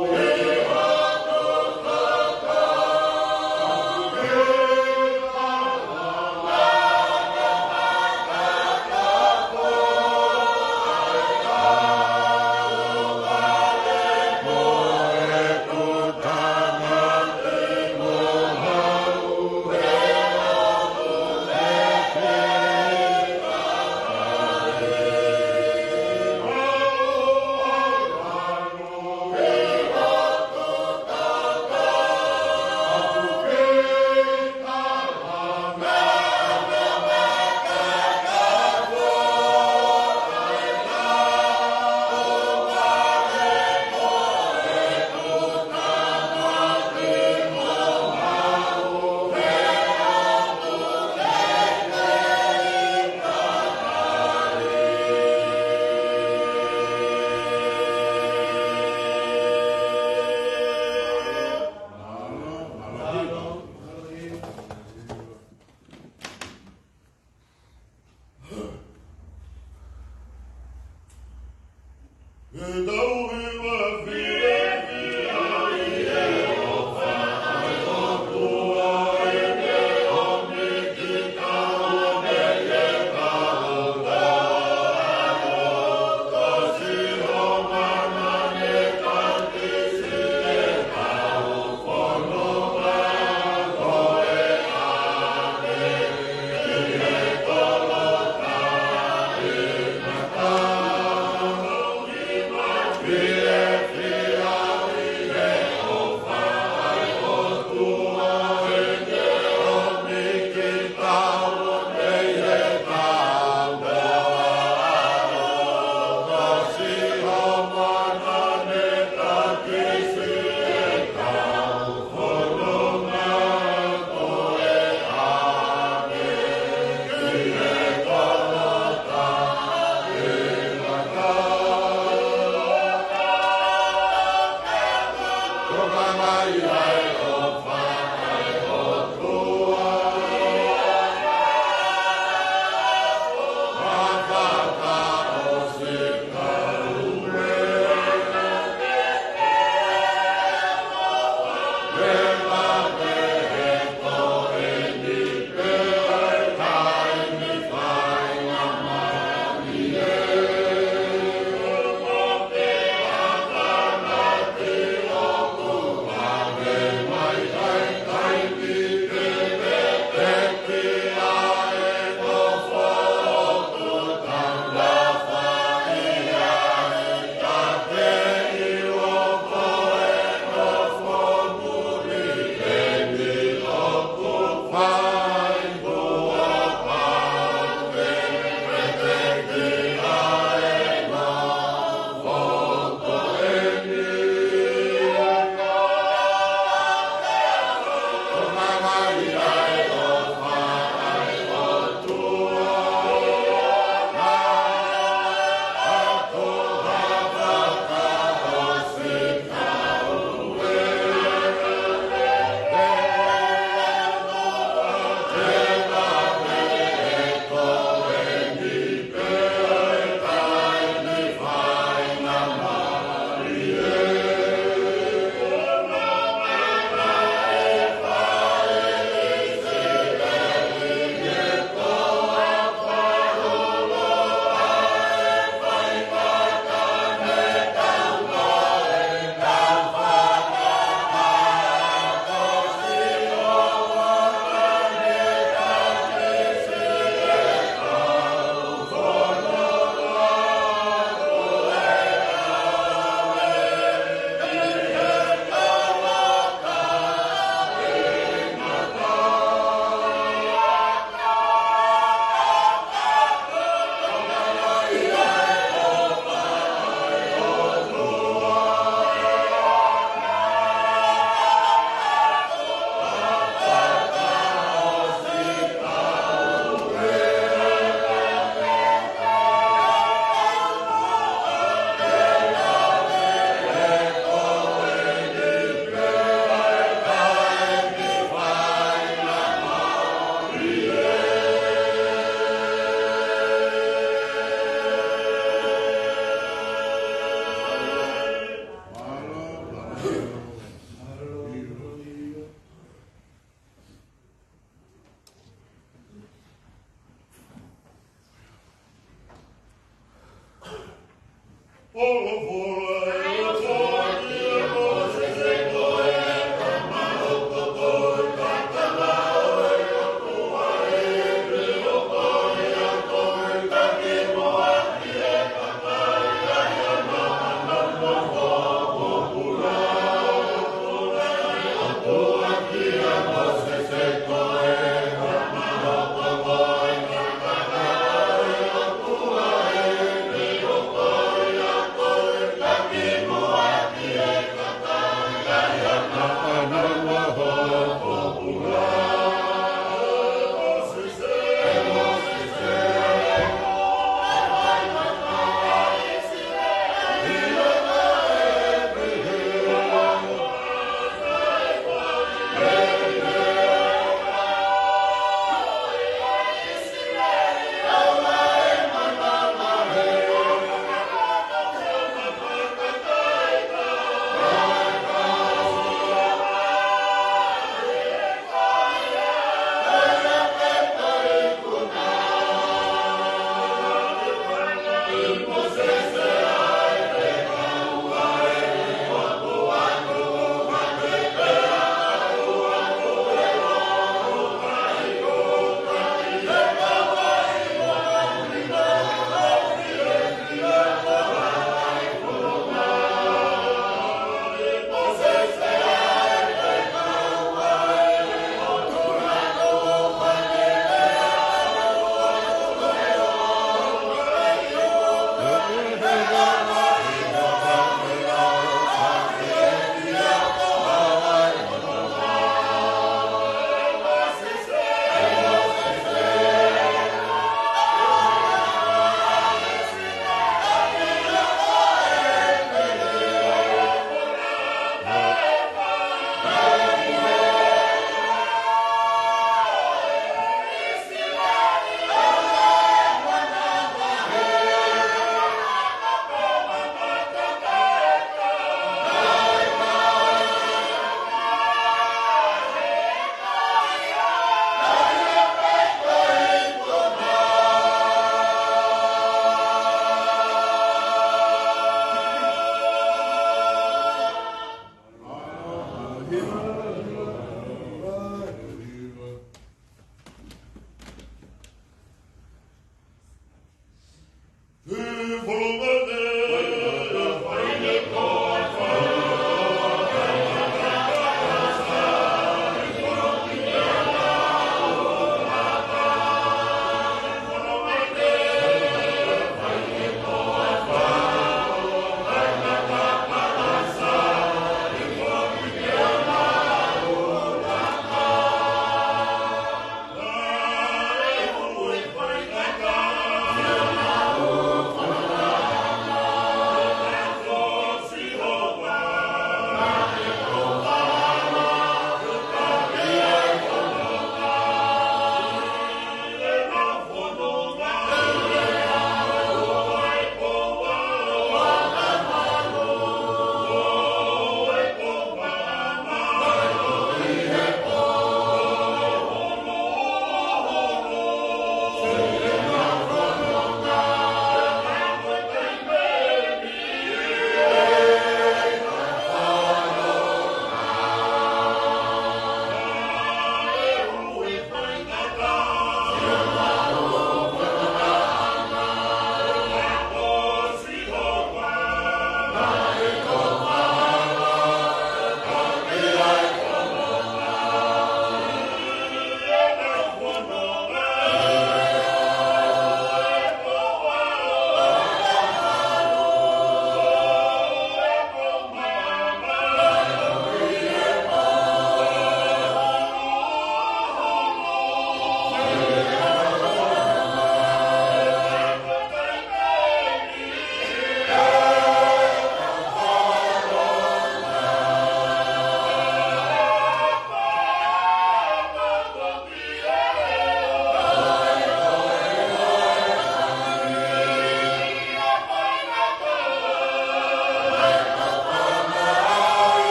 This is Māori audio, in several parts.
Amen.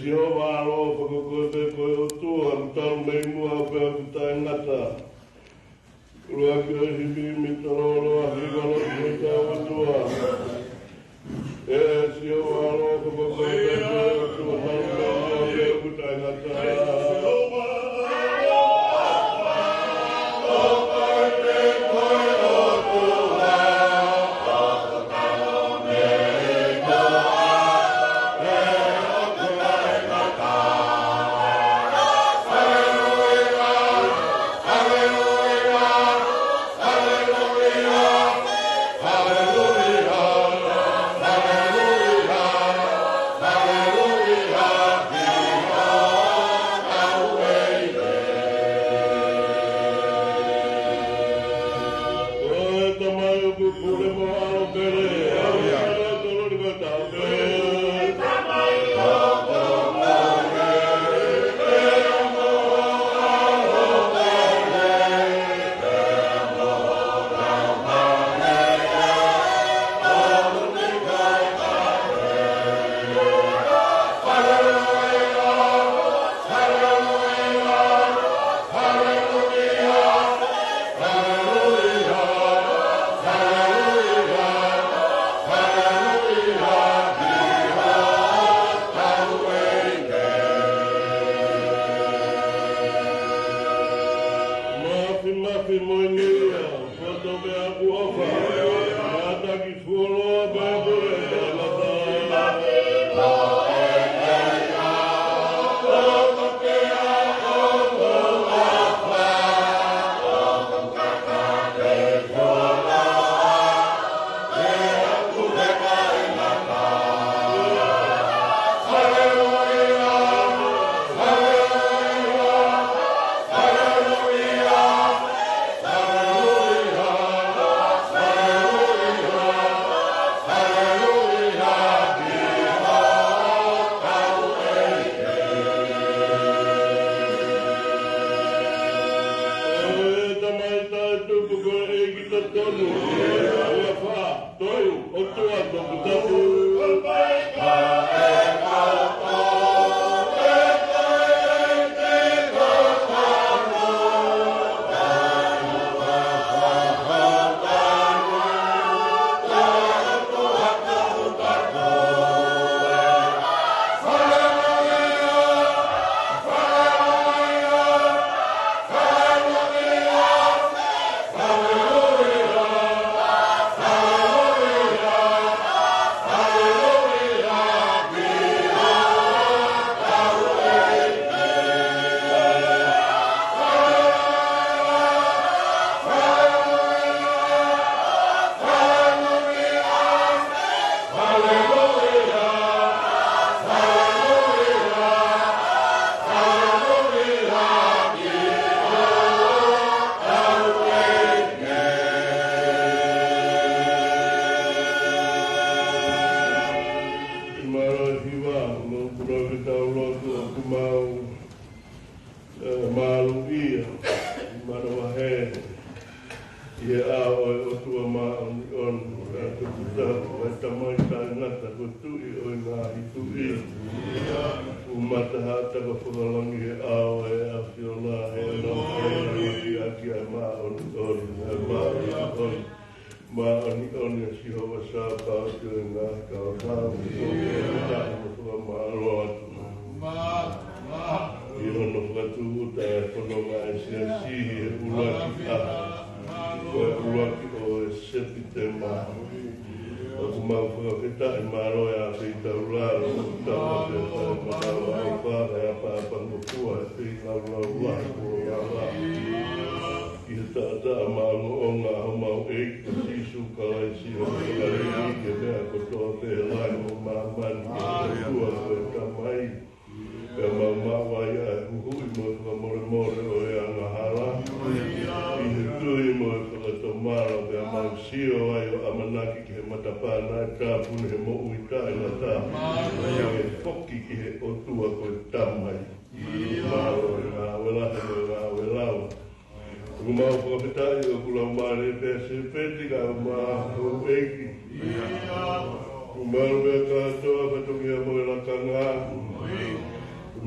Jehovah alo whakakoe koe o tua, taru mei mua pēr kutai ngata. Rua ki o hibi mi taroro a higalo ki tau o tua. Jehovah alo whakakoe koe o tua, taru mei mua pēr kutai ngata.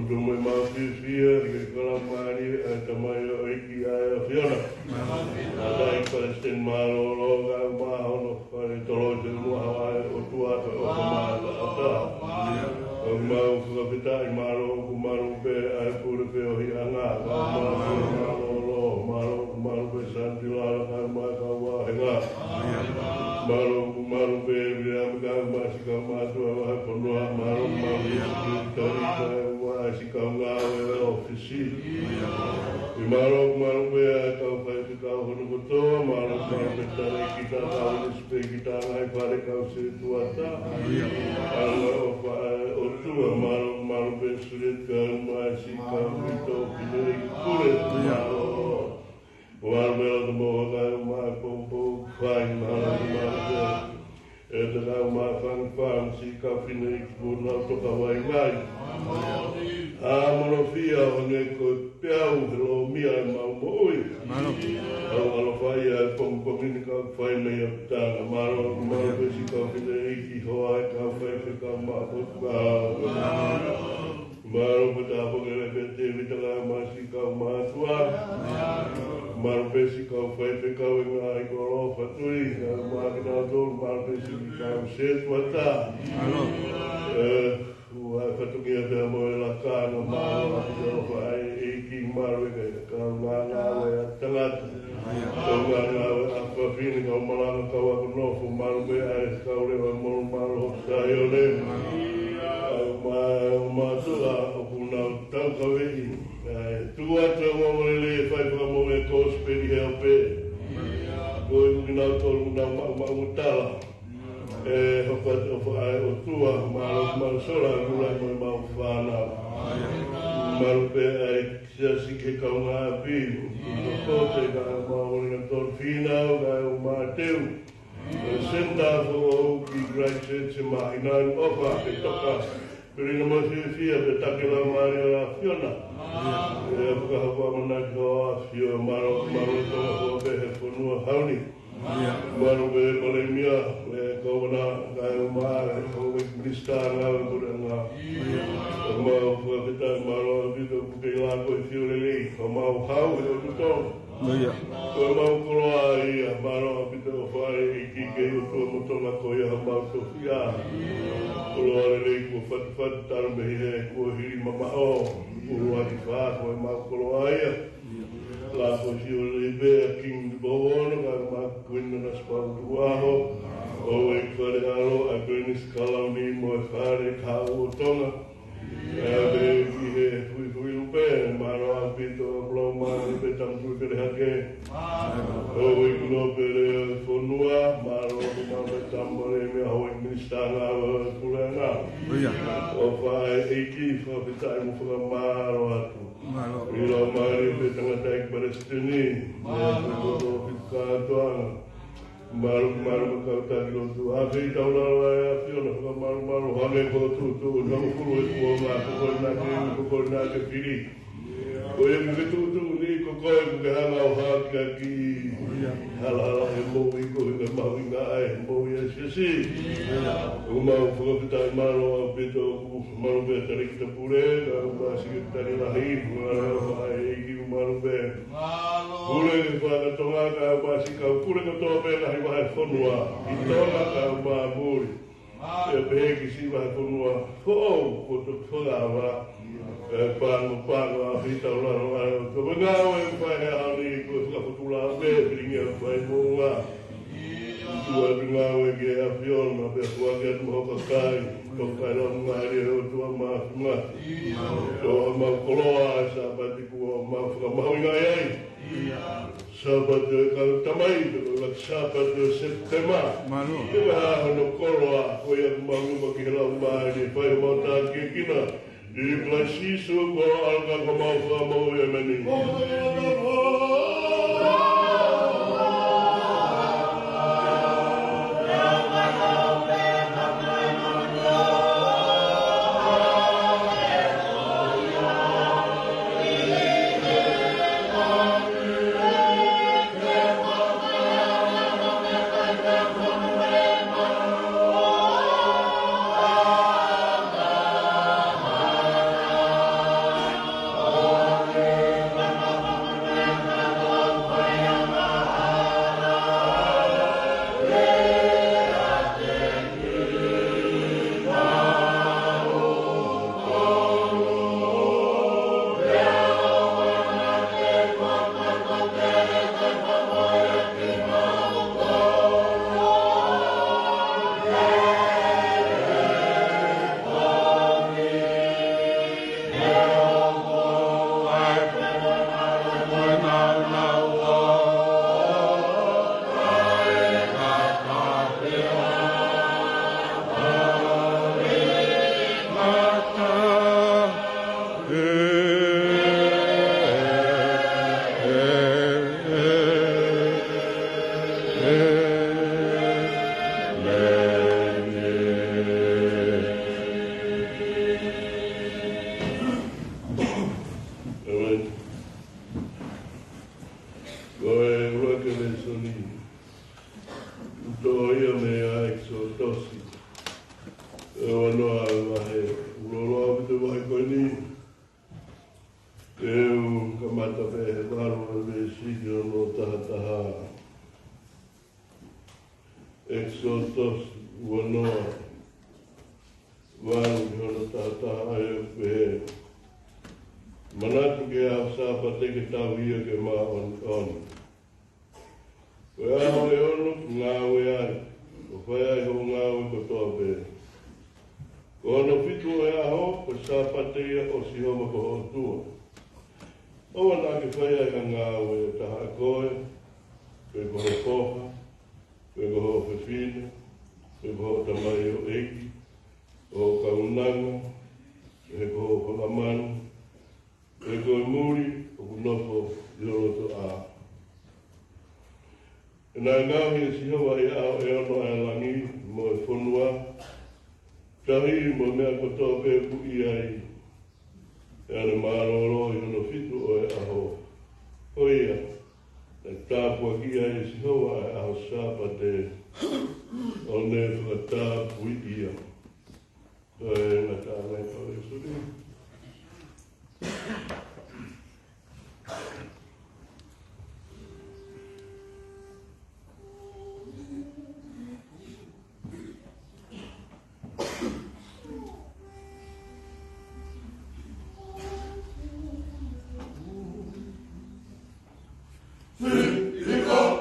Kutumai Mafia, Kalamari, Tamayo, Iki, Fiona. Ada Palestine Malo, Loga, Mahono, Tolojan, Muhammad, Otua, Okamata, Mau Kapita, Malo, Kumaru, Purpeo, Hiana, Maru, Santila, Makawa, Hela, Maru, Masika, Matua, Ponua, Maru, Sikau ngawe ofisi. Maru be kau fai kau hono koto, maru betare kita kau nispe kita ngai pare kau situata. Allah otu maru be sulit kau masih kau itu pilih kulit. Maru be mo kau ma pompo fai maru kau ma fang si kau pilih kulit tu kau ngai. Monofia hone ko piau lo mia mau moi. Alo fai a pom ka fai nei ta maro besi ka fai ho ai ka fai ka ma maro bata po ke bete vitala masi ka ma tua. Maro besi ka fai ka ai ko lo fatui ma ka do maro besi ka se tuata. Fatukia te moe la kāna māua o whae iki maru ka ngā wea tangata. Ko ngā wea whawhini ka malanga ka wako nofu maru mea e kau rewa moru maru o sai o le. Mātua o kuna tau ka wehi. Tuata ngomorele e whai whakamoe e kōsperi heo pē. Ko e kukinau tolu kuna mautala. Hopat o tua maru sola gula mau whana maru pe ai sia ke kau ngā pīnu ko te ka mau ringa torfina o ka o Mateu senta o ki great sense mahina ofa ke toka perina mafia pe takela maria la Fiona ka hapa mana ko fio maru to pe he fonua hauni Maru be malemia kau na kau ma kau krista na kuranga mau kita maru itu kela ko fiolele mau hau itu to ko mau kolai maru itu fai iki ke to moto na ko ya mau to fia kolai ko fat tar be he ko hiri mama o wa fa ko mau kolai la posible be king bono ga ma kwinna na spautuaho o e kwareharo a grenis kalami mo fare ka o tonga be ki he fui lupe maro a pito bloma be tam tu ke hake o e no pere fonua maro ma be tambore me ho e ministanga kulanga o fa e ki fa bitai mo fa maro atu Ilo mari pe tanga taik Palestini, ko fika tuana. Maru ka ta kilo tu. Afi ta ula ya Fiona ka maru hame ko tu na kulu ko ma ko na ke fili. Ko e me tu ni ko ga hanga o ha ki hala e mo ko e ma winga ai mo ya sisi. O ma ko ta maru pe to maru be ta ki ta pure ga ba si ta ni la hi maru be pure pa ta tonga ka ba si ka pure ka to be la hi ba fonua I tonga ka ba muri e be ki si ba fonua ko to tola ba pa fita la to nga we pa ha ni ko ka fotula be ringa pa mo nga tu nga we ge a fion ma be ko ga mo ka kai to ka ro nga ri o tu ma to ma koloa sa ba ti ko ma nga ai sabat ka tamai la sabat septema ke ha no koloa ko ya ma ki la ma ni pa mo ta ki kina di klasiso ko alga ko mo ya meni Koe urake le soni. Uto ia mea exotosi. E wanoa wahe. Uloa pite wahe koe ni. Eu kamata pehe maru me sigio no tahataha. Exotosi. Wanoa. Waru hono tahataha e pehe. Manatu ke au sāpa teke tau ia ke maa on. Koe aho e ono, ngāwe ai. Ko whai ai ho ngāwe ko toa pē. Ko ono pitu e aho, ko sāpa te ia o si homa ko ho tua. Owa nā ke whai ai ka ngāwe e taha koe, koe ko ho poha, koe ko ho whiwhine, koe ko ho tamai o eiki, ko ho kaunanga, koe ko ho whakamanu, koe ko e muri, o kunofo i roto a. E nā ngāwi e si hawa i ao e ono e langi mo e whonua, tahi mo mea kotoa pē pui ai, e ane māroro i ono fitu o e aho. Hoia, e tāpua ki ai e si hawa e aho sāpa te o ne whakatā pui ia. Koe ngā tānei pau e suri. Oh,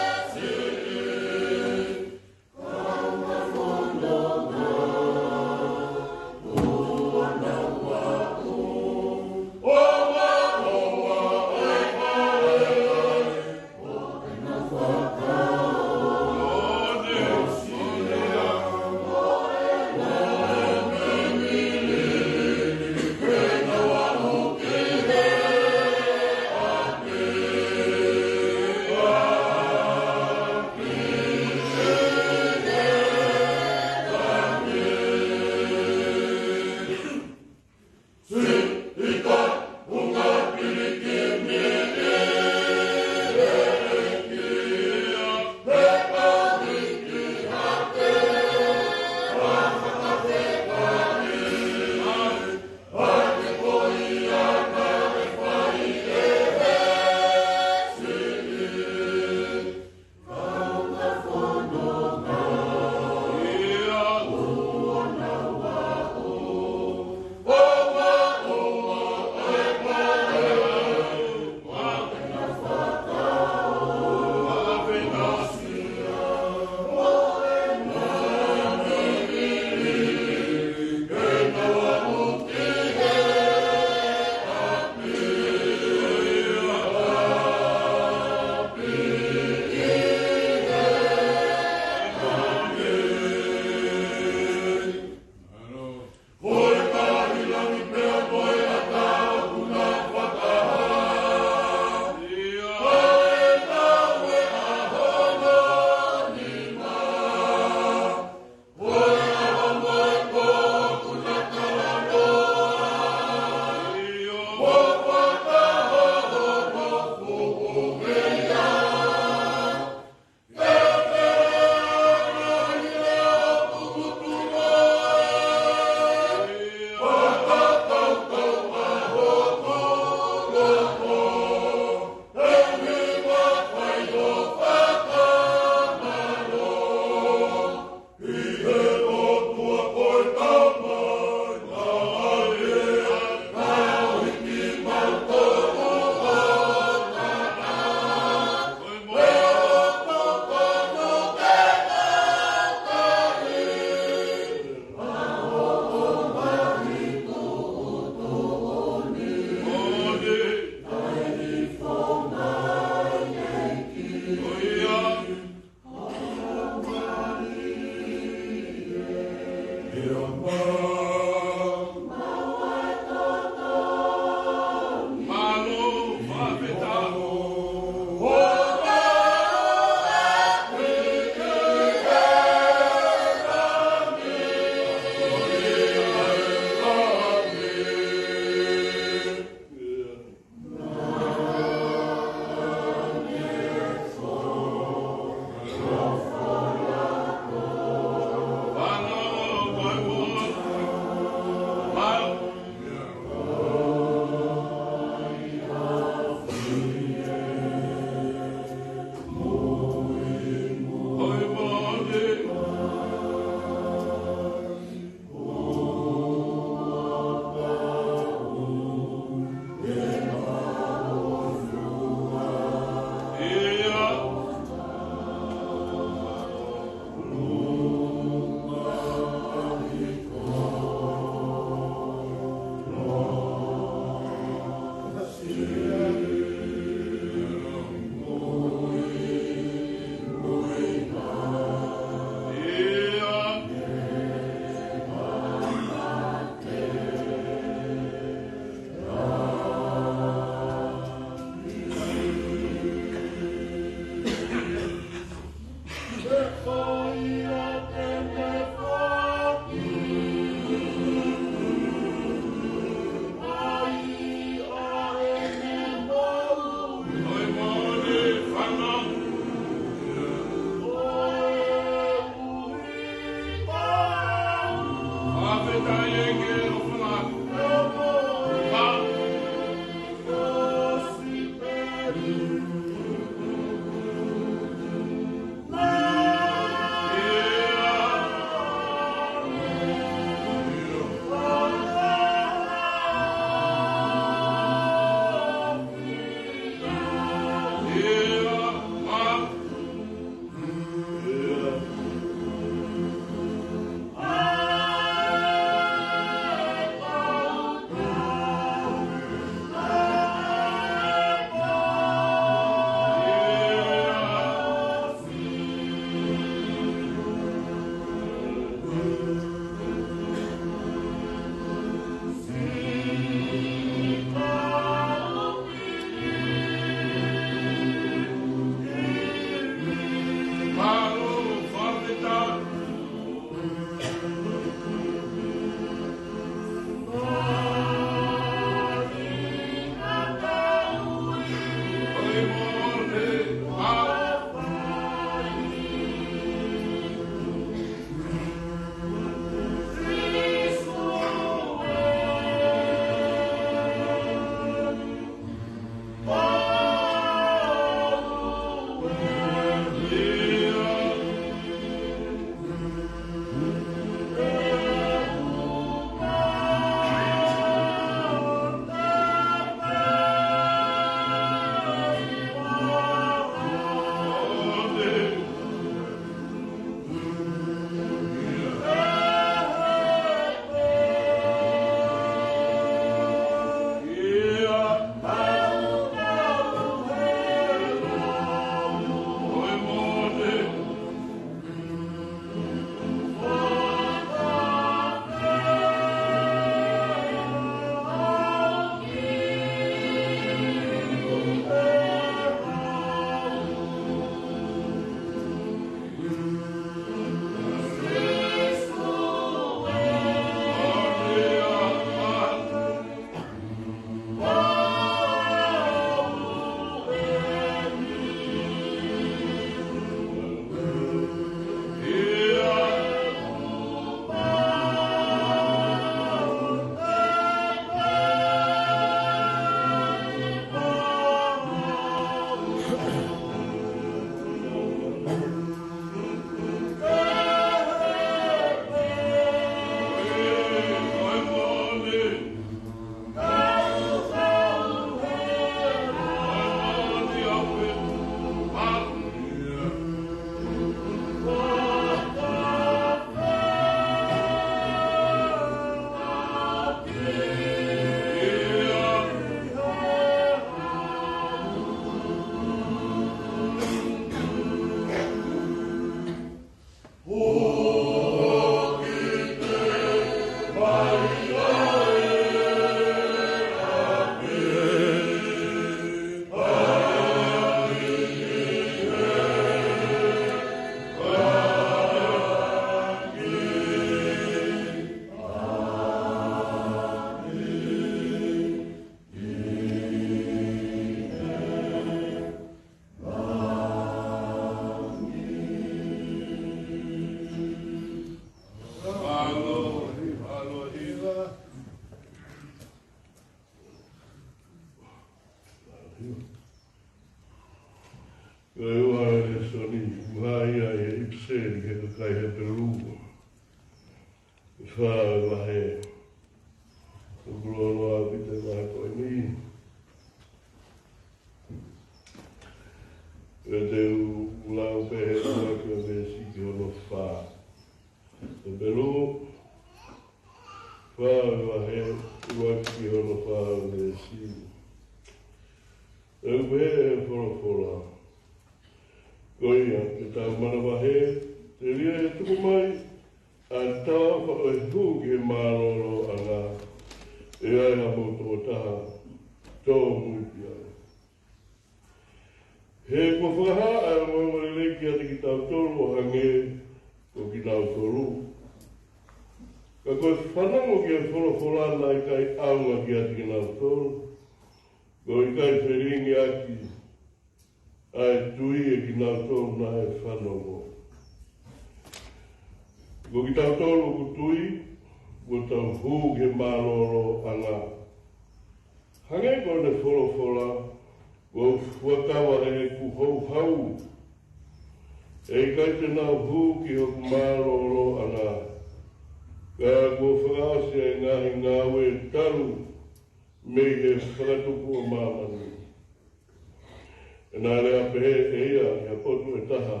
Nā rea pehe e ia, ia kotu e taha.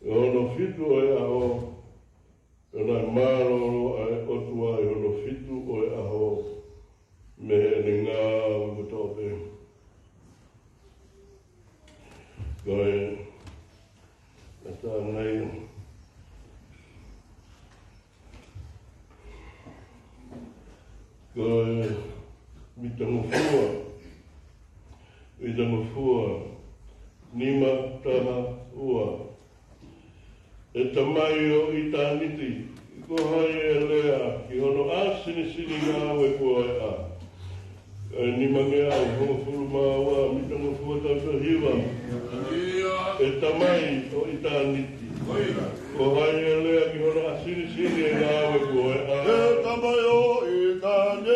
E hono fitu o e aho, e nā māroro a e otua e hono fitu o e aho, me he ni ngā wakutope. Koe, e tā nei. Koe, mitangofua, nima taha ua. E tamai o i tāniti, ko hai e lea, ki hono a sini ngā we kua e a. Nima ngea o hongo furu māua, mitangofua tātou hiwa. E tamai o i tāniti, ko hai e lea, ki hono a sini ngā we kua e a. E tamai o i tāniti,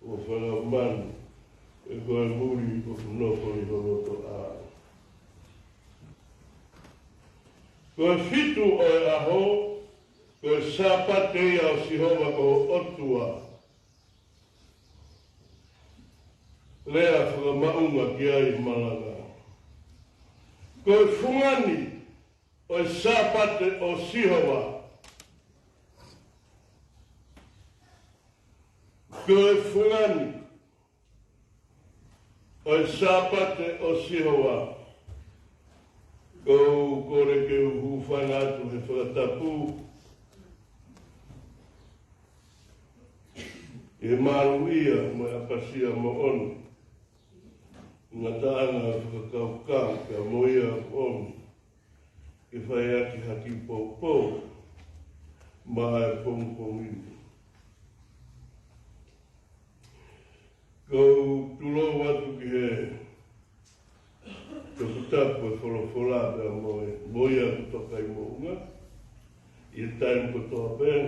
o whangaman, e koe muri o whanopori honoto a. Ko fitu o e aho, ko sapate ia o sihova ko otua. Lea whakamaunga ki ai malanga. Ko fungani o sapate o sihova. Ko fungani o sapate o sihova. Ko kore ke uhufanga atu he whakatapu. E maru ia mo apasia mo onu. Ngā tāanga whakakaukau kia mo ia onu. Ke whai aki haki pōpō. Mai pōngpōngimu. Ko tulo watu ki he. Toku tapu e wholofola pia moe. Moia kutoka I mounga. I taim kotoa pēn.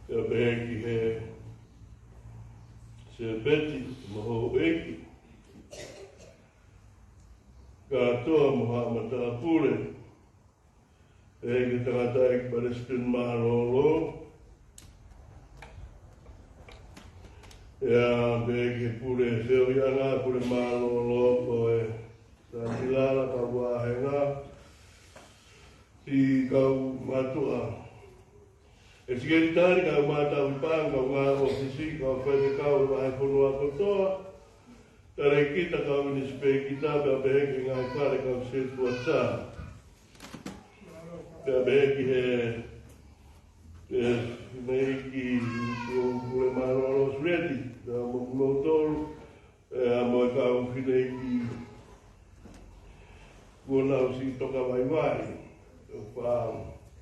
Kia pehe ki he. Se beti moho eki. Katoa moha mata pure. Eki tangata eki Palestine mahalolo. Ya beki pure feo yanga pure mahalolo koe. Tantilala ka wahenga. Ti kau matua. E sikeri tari ka mata upanga ngā ofisi ka whaite kau wahe punua kotoa. Tare kita kau ni spei kita pia beheki ngā kare kau setua tā. Pia beheki he meiki kule maroros redi. Pia motoru. A moe kau whineiki kua si toka waiwai. Pia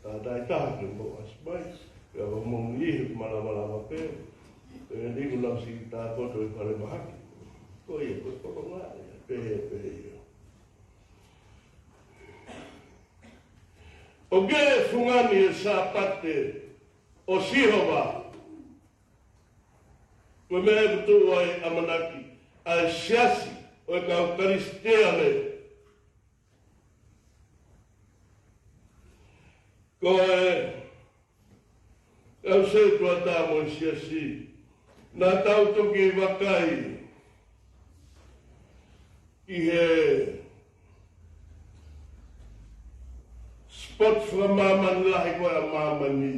tātai tāke mo asmai. Pia mongi ihi malama pē. Pia niku nau si tā koto I pare mahaki. Ko ia ko koko ngāre. Pē ia. O ge fungani e sapate o sihova. Ko mea kutu ai amanaki. Ai siasi o e kau karistea me. Ko au se tua tā mo siasi. Nā tau toki wakai. I he spot fra maman lahi koe a mamani.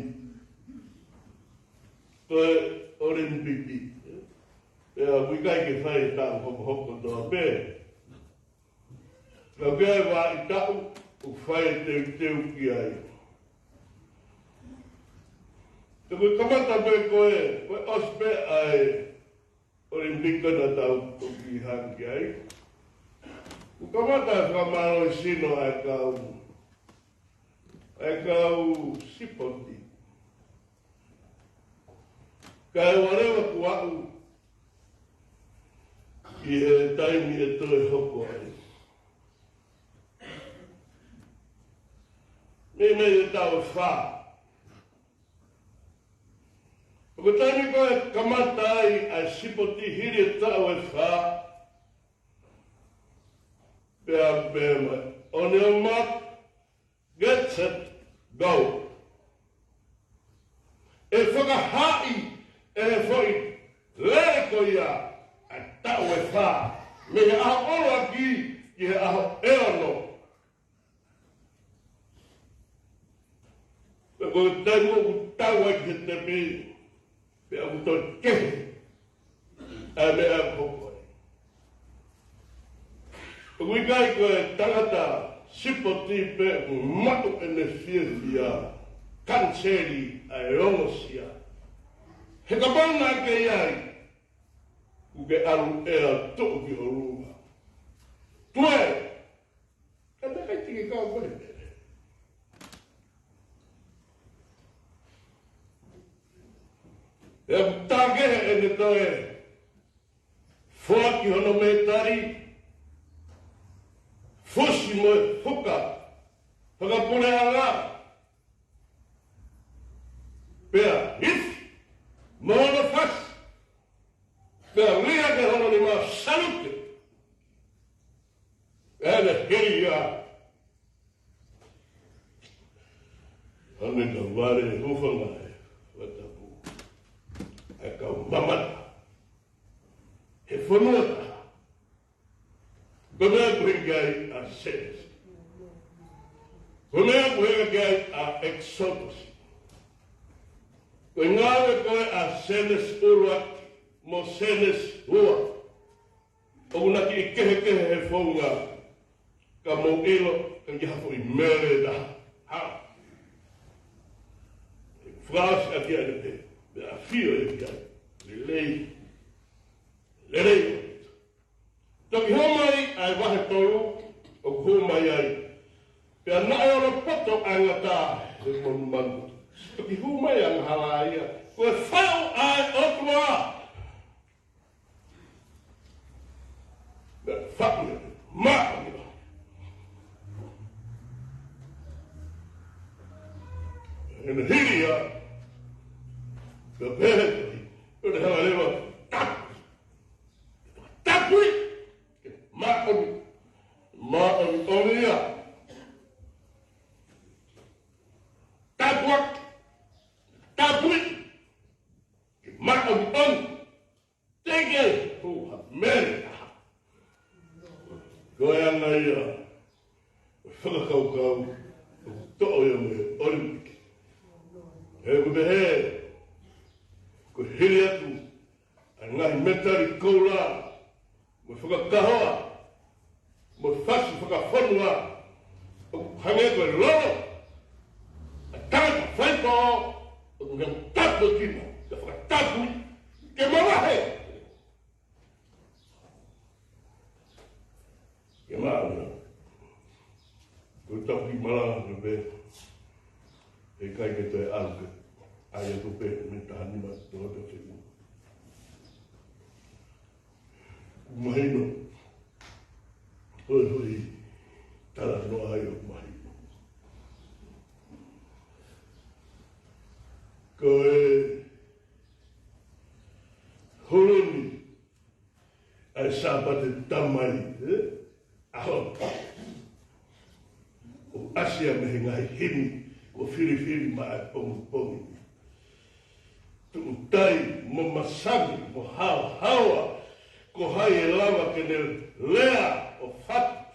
Koe Olimpiki. Pea wikai ke whai tā hoko toa pē. Ka pēr wā I tau u whai teu ki ai. Te koe kamata pē koe ospe ai Olimpika na tau toki hanki ai. Ku kamata whamaro I sino ai kau sipoti. Kai warewa ku au I he taimi e toe hoko ai. Me e tau wha. Ko taimi koe kamata ai sipoti hiri e tau e wha. Pea mai. On your mark, get set, go. E whakahai e he whai lere ko ia a tau e wha. Me he aho oro aki I he aho eono. Pe koe taimu ku tau ai ki te mi. Pea ku toi kehe. A me a koko. Kui kai koe tangata sipoti pe matu ene whiawhia kanseri a rongosia. He ka pauna ke iai ku ke aru ea tō ki o runga. Tue! Ka te kai tiki kau koe pere. E tākehe ene toe whaki hono me tari Fosi mo huka, whakapune anga. Pea, mono fas. Pea, lia ke hono ni ma salute. Ene heria. ane ka ware hufanga e watapu. E ka mamata. He whanuata. Komea kuhingai a senes. Komea kuhingai a exodus. Koe ngāwe koe a senes uruaki. Mo senes hua. O unaki I kehe he whaunga. Ka mo ilo, ka jihafo I mere da. Ha. Frasi a kia ne te. Me a fio e kia. Lelei. Toki homai ai wahe tolu. O homai ai. Pea nae ora poto angata. E monu manu. Toki homai ang halaia. Koe whau ai otua. Me whaku. Maa. In the hiria, the bed, the hell I never tap it. Ma'am, Onia. Tap what? Tap it. Ma'am, on. Take it. Who have married. Go ahead, Naya. Go. Olympic. He kubehe, ko hiri atu, a ngahi mentari koura, mo whakakahoa, mo whasu whakawhanua, o hange koe loro, a tāka whaiko, o ngang tapu kima, ka whakatapu, ke marahe. Ke marahe, ko tapu marahe, ko be, e kai ke te alke, ai e tupe, me tahani ma te hote o whiu. Mahino, hoi, tala noa ai o mahino. Ko e, holoni, ai sāpate tamai, aho, o asia mehe ngai himi, ko whiri mai pongi. Tutai mo masami, mo hawa, ko hai e lava ke ne lea o whatu.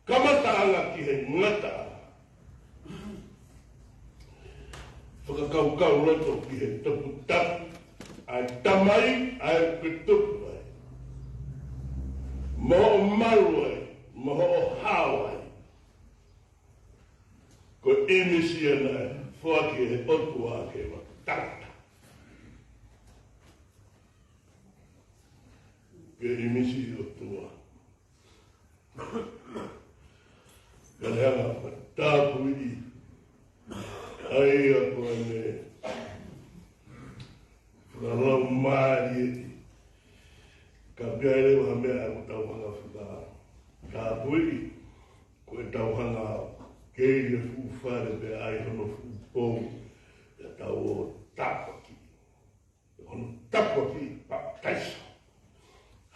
Kamata anga ki he ngata. Whakakau roto ki he tapu tapu. Ai tamai, ai kutupu ai. Moho o maru ai, moho o hawa ai. Ko imisi ana whaki he otu ake wa tata. Ke imisi otu a. Ka leanga pa tāpu I. Ai a koe me. Whakalau maari e. Ka pia lewa mea ko tauhanga whaka. Tāpu I. Koe tauhanga kei le whare pe ai hono whupou e tau o tapaki. Hono tapaki paktaisa.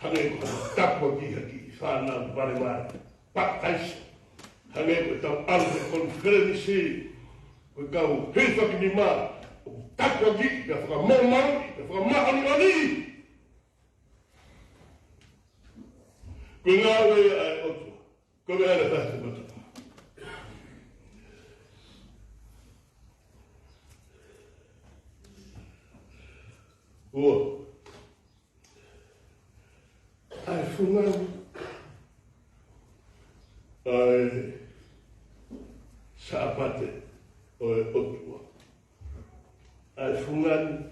Hange ko tapaki haki whana paremai paktaisa. Hange ko tau alde konferenisi ko kau hewhaki ni mā o tapaki ka whakamaumaru ka whakamahani. Ko ngā wei ai otu. Ko me ana tāte mata. Ua, ai whungau, ai sāpate o e otua. Ai whungau,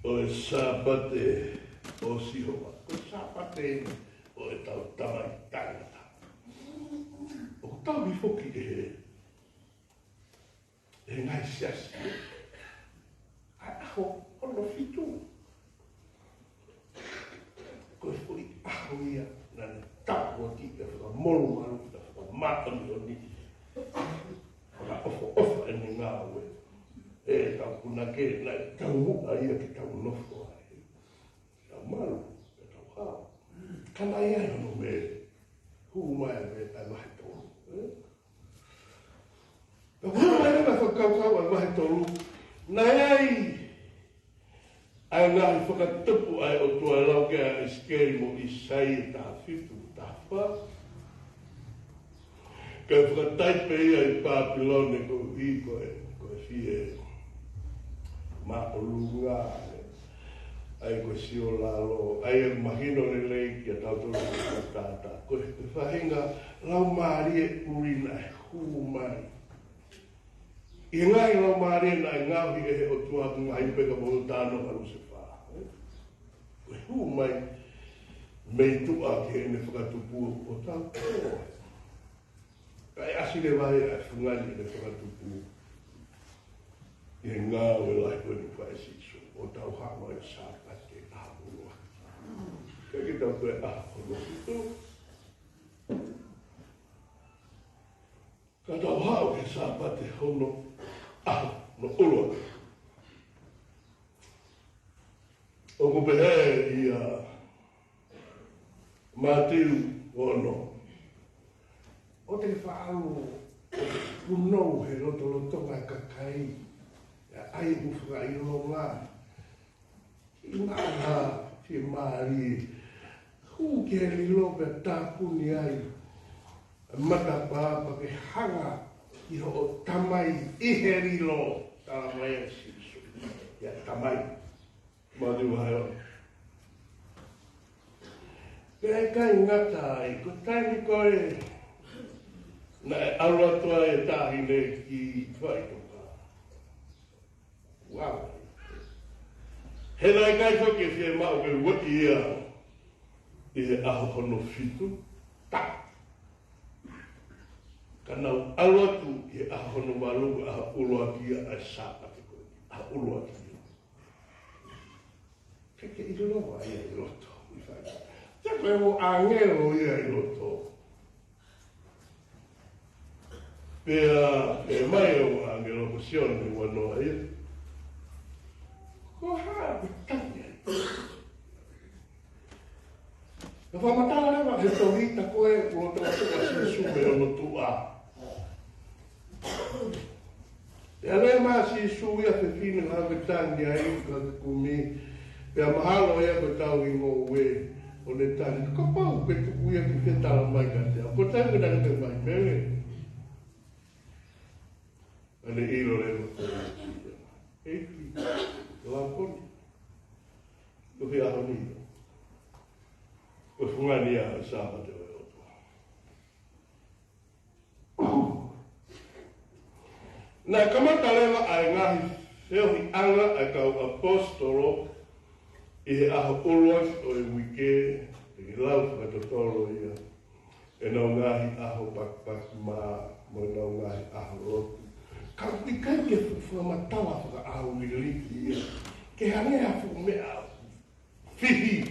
o e sāpate o sihoa. O sāpate o e tau tamai tangata. O tau I whoki e ngai siasi. Ai aho. Ono fitu. Koe fui aho ia na ne tapu aki ka whakamolu maru ka whakamātani o ni. Ka ofo e ni ngā ue. E tau punake na tau muka ia ki tau nofo ai. Tau maru, e tau hao. Kana ia no me. Hu mai me tai mahi tōru. Ka hulu mai rena whakau whakakau ai mahi tolu. Nai ai ngahi whakatupu ai o tua lau ke a iskeri mo isai ta whitu ta wha. Kai whakataipe ia i Papilone ko i koe fie ma o lunga ai koe sio lalo ai e mahino le lei ki a tautoro ki tata koe whahinga lau maari e urina e humai i ngai lau maari e na i ngahi e he o tua ngai peka mo tano alu se wha koe humai mei tua ki e ne whakatupu o tau ai asile vai a fungani le whakatupu i ngā we lai koe ni whae siso o tau hawa e sāpa te ahurua. Kai ki tau koe ahurua hitu. Ka tau hao ke sāpa te hono ahu no urua. O kupehe i a Matiu ono. O te whaalu, unou he roto mai kakai, ai uwhaka i ronga, i ngāha te maari, hu ke li lope tāpuni ai, mata pāpa ke hanga i ho o tamai i he rilo, tāla mai a sisu, ia tamai, mādhi wahai o. Pea kai ngata ai, ko taini koe, na e aroatoa e tāhine ki whaitoka. Wow! He nai kai whake whie mao ke waki ia i he aho hono whitu, ta! Ka nau aroatu i he aho hono malugu aha uloakia ai sāpate koe, aha uloakia. Keke i roa ia i roto, i whaitoka. Te koe mo angero ia i roto. Pea e mai o angelo posione wano ai. Ko haa pitanya. Na whamatala rewa he tohita koe o te watuka sisu me ono tua. E alea maa sisu ia te fine la vetani ai ka te kumi. Pea mahalo ia ko tau i ngō we o ne tani. Ka pau pe tuku ia ki whetala mai ka te. Ko tangu nana te mai pere. Ane ilo leo eiki, lakoni, kuhi aho nino. Ko fungani a sāpa te oi otua. Nā kamata lewa ai ngahi whiohi anga ai kau apostolo i he aho uruas o e wike i lau whakatotoro ia. E nau ngahi aho pakpak mā mo nau ngahi aho rotu. Ka pikai ke whamatala whaka ahu i liki ia. Ke hangea whu mea whihi.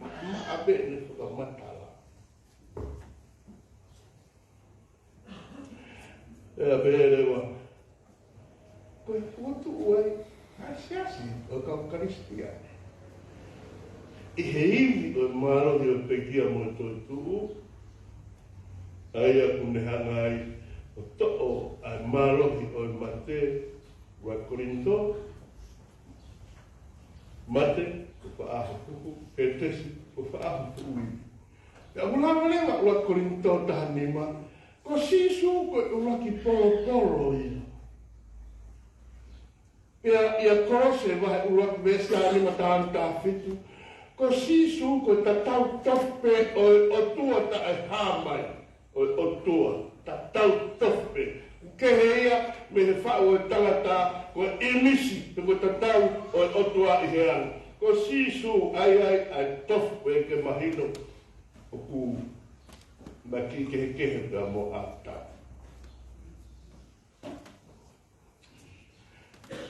Maabe ne whakamatala. Ea pere rewa. Koe whotu uai asiasi o kau karistiane. I he iwi o marohi o pekia mo toi tuu. Aia kune hangai. O to'o ai marohi o mate wa Korinto, mate o whaaho puhu, e tesi o whaaho puhui. Pea ulawa lewa ua Korinto tahanima, ko sisu koe ulaki polo ia. Pea ia korose wahe ulaki vesta anima tahan tāwhitu, ko sisu koe ta tau tope o tua ta e hāmai o tua. Ta tau tope. Kehe ia me he whao e tangata ko imisi te ko ta tau o otua i he anu. Ko sisu ai tope ke mahino o ku ma ki kehe pia mo ata.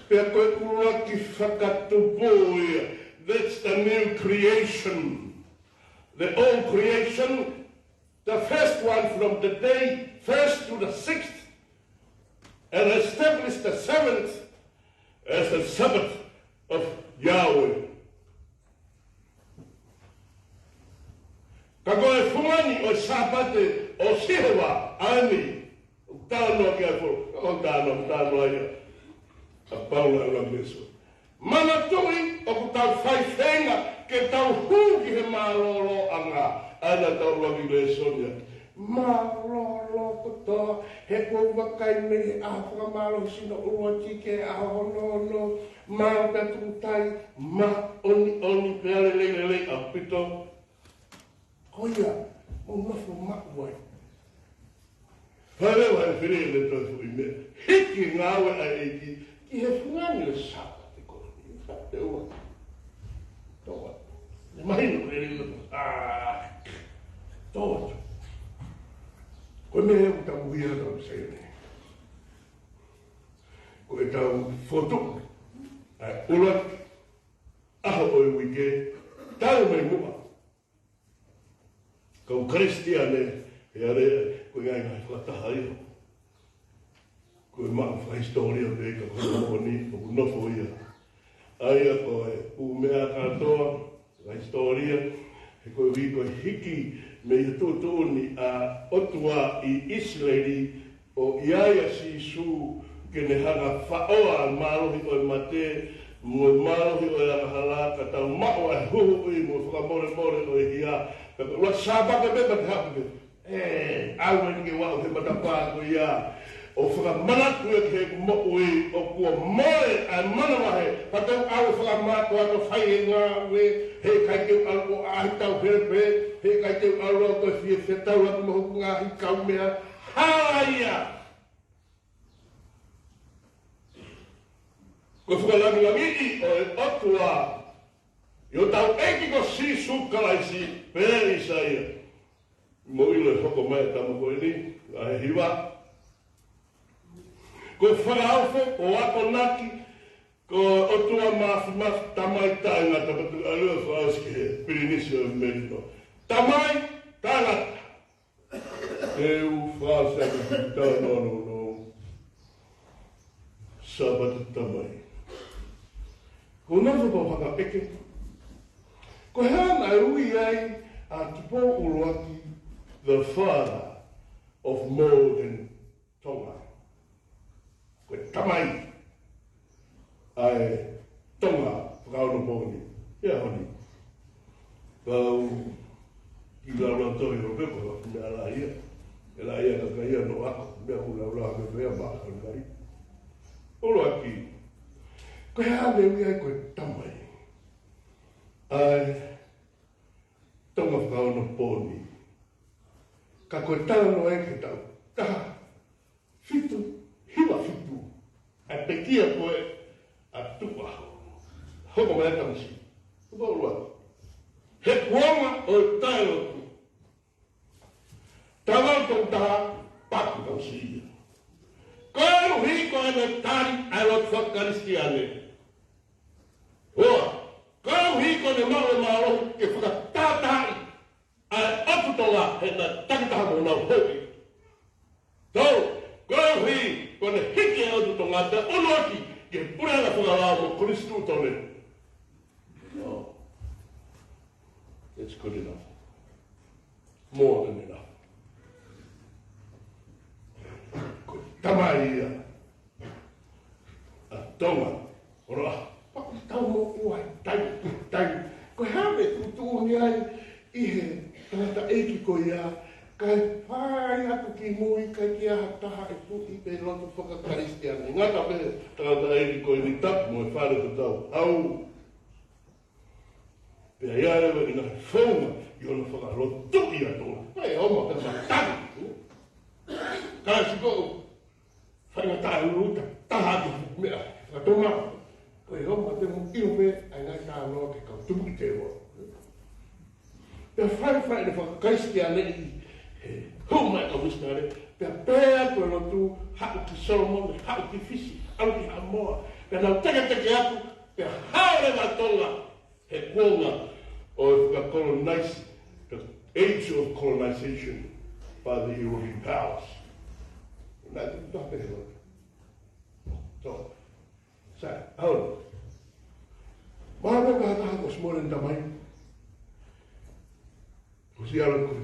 Pea koe ua ki whakatupo ia. That's the new creation. The old creation. The first one from the day first to the sixth, and established the seventh as the Sabbath of Yahweh. Ka koe whungani o Sabate o Sihewa, Ani, Tano kia fo, tano aia. A paula ula meso. Mana tui, o ku tau whaiwhenga, ke tau hūki he māroro anga. Ana tau logi le sonia. Māroro koto, he kua wakai nei a whakamaro sino ua tike a hono. Maro pia tūtai, ma oni peale lei a pito. Koia, o nofo makuai. Hale wa whiri le tofu i me. Hiki ngāwe a eiki, ki he whungani le sapa te koni. Te ua. Toa. Ne mahino le ringa. Toa. Koe me heu tau hia tau seine. Koe tau fotu. Ulat. Aho oi wike. Tau mai mua. Kau Kristiane. Ia rea. Koe ngai whakataha iho. Koe maa whahistoria veka koe moni, koe nofo ia. Aia koe umea katoa, whahistoria, he koe wiko hiki me i tūtūni a otua i Islandi o iaia si su kene hanga whaoa marohi o mate, mo marohi o ia halaka tau mao a huhu i mo whakamore o i hia. Wa sabaka beba te hapu awe nge wau he matapā ko ia o whakamanatu e ke mo'ui o kua moe a mana wahe patau awe whakamatu ato whai e ngā we he kai teu alko ahi tau herepe he kai teu alko ko fie whetau atu mahuku ngā hi kau mea haia ko whakalangi o e otua i o tau eki ko si sukalaisi pēri saia mo ilo e hoko mai tamo koe ni, a he hiwa. Ko whakahauwho, o ako naki, ko otua mafi tamai tai ngā tapatu alua whaaski he Pirinisio Merino. Tamai, tāngata. Eu whaasa ki tānono no sabatu tamai. Ko nafu pa whakapeke. Ko hana ui ai a tupo uruaki the father of modern Tonga. Koe tamai ai Tonga whakaono pōni. Ia honi. Kau ki laura toi o pepo mea la ia. E la ia kaka ia no ako. Mea ula me mea baka ngai. Olo aki. Koe hane ui ai koe tamai. Ai Tonga whakaono pōni. Ka koe tāno e ke tau, taha, fitu, hiwa fitu, a pekia koe a tupa hoko mai tamisi, tupa urua. He kuonga o tae lotu, tawau tau taha, paku tau siia. Koe hiko ane tari ai lotu whakaristiane. Hoa, koe hiko ne maro ke whakatātai, ai atutola he na takitaha mo nau hoki. Tau, koe hui, kone hiki e atutonga te onoki, ke purana whakalao mo Kristu tone. No, it's good enough. More than enough. Koe tamai ia, a tonga, ora, paku tau mo uai, tai, koe hawe tutuuni ai, ihe, tangata eiki ko ia, kai whai atu ki mui, kai ki aha taha e tuki pe lotu whakakaristiana. Ngata pe tangata eiki ko i ni tapu mo e whare ko tau. Au! Pea iarewa i nga whaunga i ona whakarotu i atonga. Hei, oma pe matani. Kai si ko, whai nga tae uruta, taha ki mea, whakatonga. Koe oma te mo ino pe, ai ngai taha noa ke kau tupu i te roa. Pea whai ne whakakaristiana i hau mai ka wisnare, pea pēa koe lotu hau ki Solomon, hau ki Fisi, hau ki Hamoa, pea nau teke atu, pea haere matonga, he kuonga o e whakakolonise, the age of colonization by the European powers. Nā te tape he lotu. So, sa, hau. Mahana ka hataha ko smoren tamai. Kusi ala koe.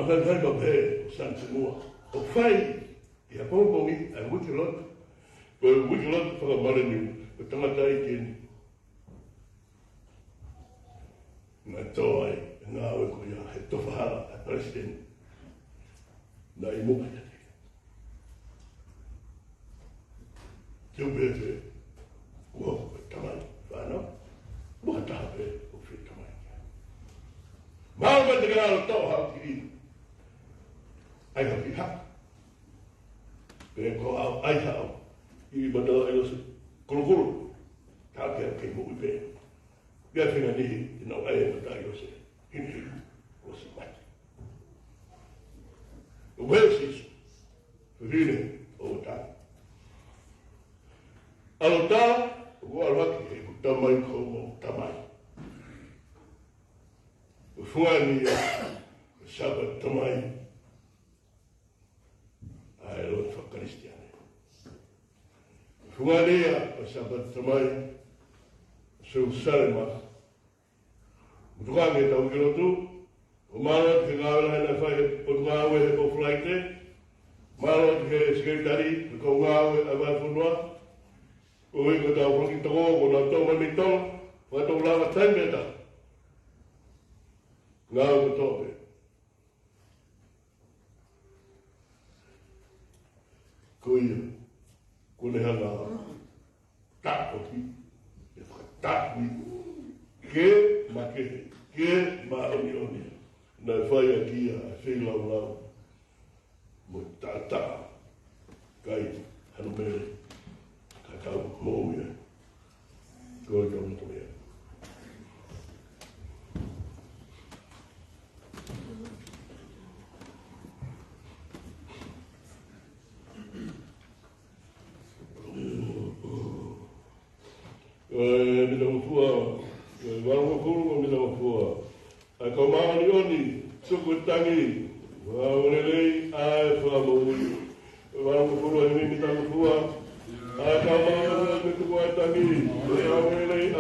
Mahal babe san semua. O fai ia pongi ai wikilot. Ko wikilot para marani o tangata i kini. Na toi na o ko ia he tofa a president. Na i mo ka. Tu bebe. Wo tamai fano. Bo ta be o fi tamai. Mal ba te gara to ha ki. Ai ha ki ha. Pe ko au ai ha. I ba da ai so kulu ta ke mo be. Dia fina ni no ai ba da yo se. Ini o se mai. O welsis. Vine o ta. Alota, o alwaki e tamai ko mo tamai. O fuani o sabat tamai. Ai lo fa cristiane. O fuani o sabat tamai. So salma. Mutukange tau kilotu. O malo ke ngawela na fai o ngawe o flaite. Malo ke sekretari ko ngawe aba funwa. Oi ko tau whangi tongo ko na tonga ni tonga, whato lawa taimeta. Ngā ko tope. Ko ia, ko ne hanga tako ki, e whakataki, ke ma kehe, ke ma oni oni. Na whai a kia, a whenau lau, mo tātā, kai, hanu mere. Kau mau ya, kau jangan tu ya. Bila mafua, walau mafua, bila mafua. Kau mau ni oni, suku tangi, walau lelei, ai faham. Walau mafua ini minta mafua. Akamau itu buat tadi, yang ini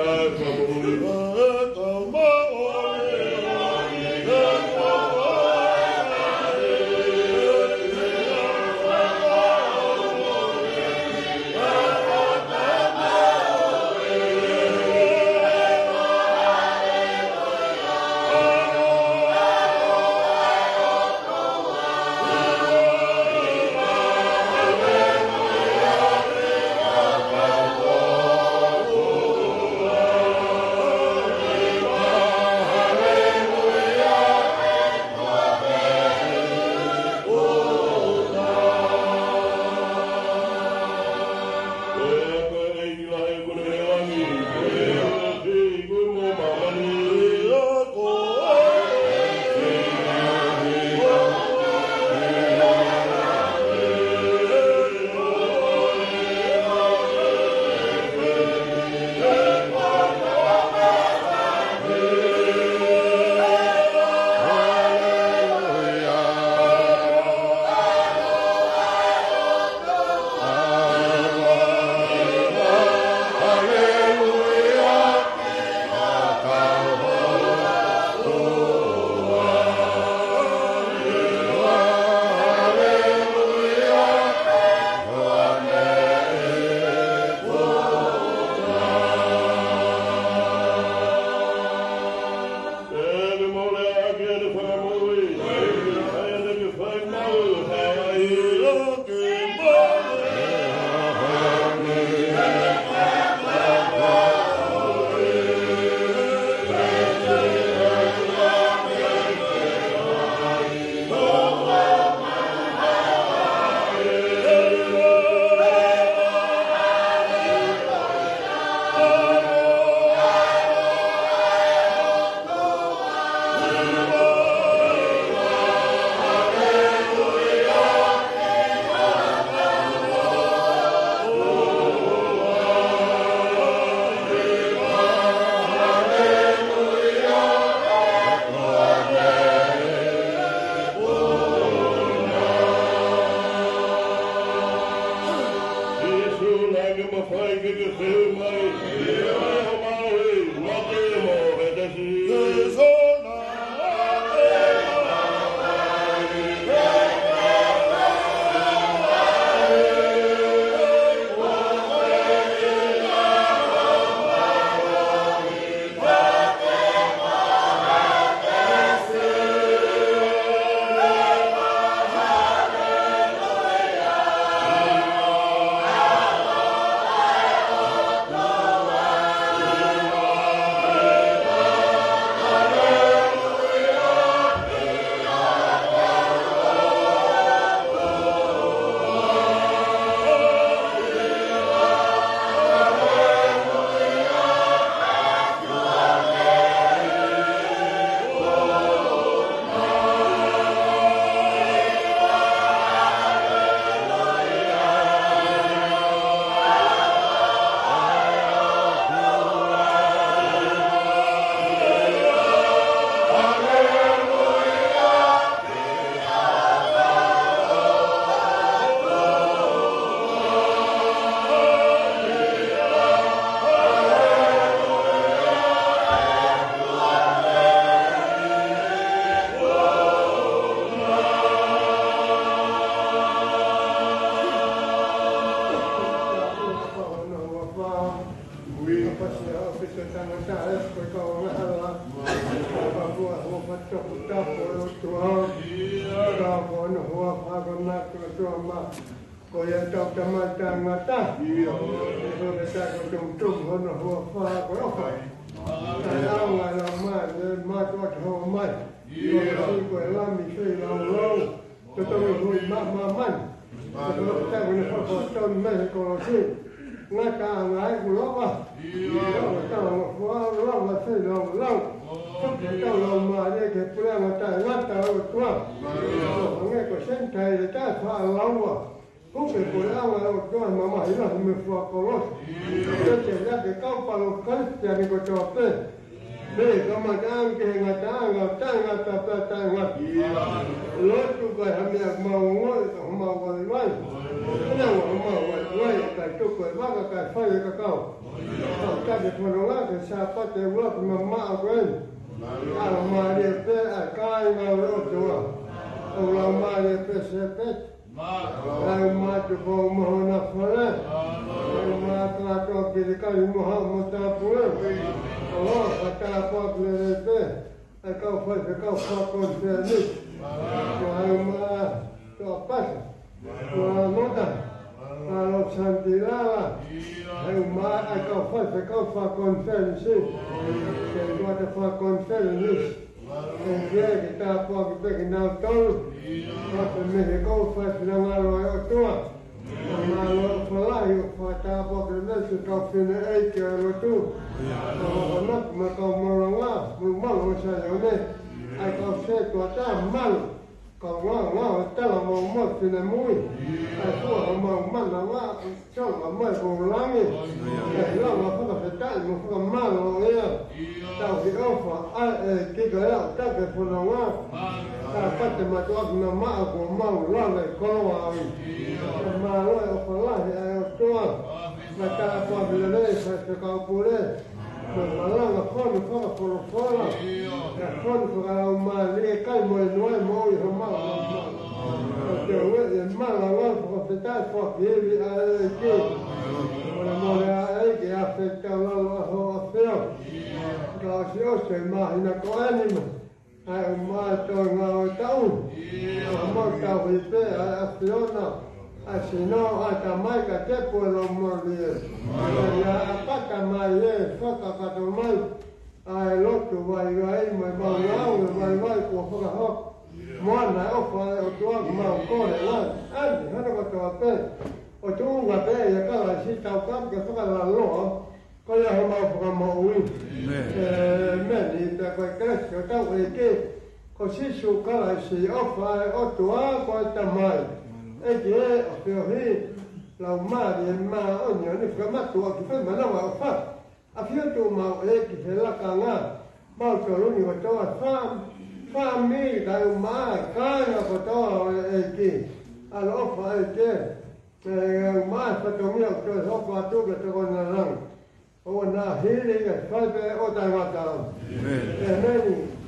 Amen.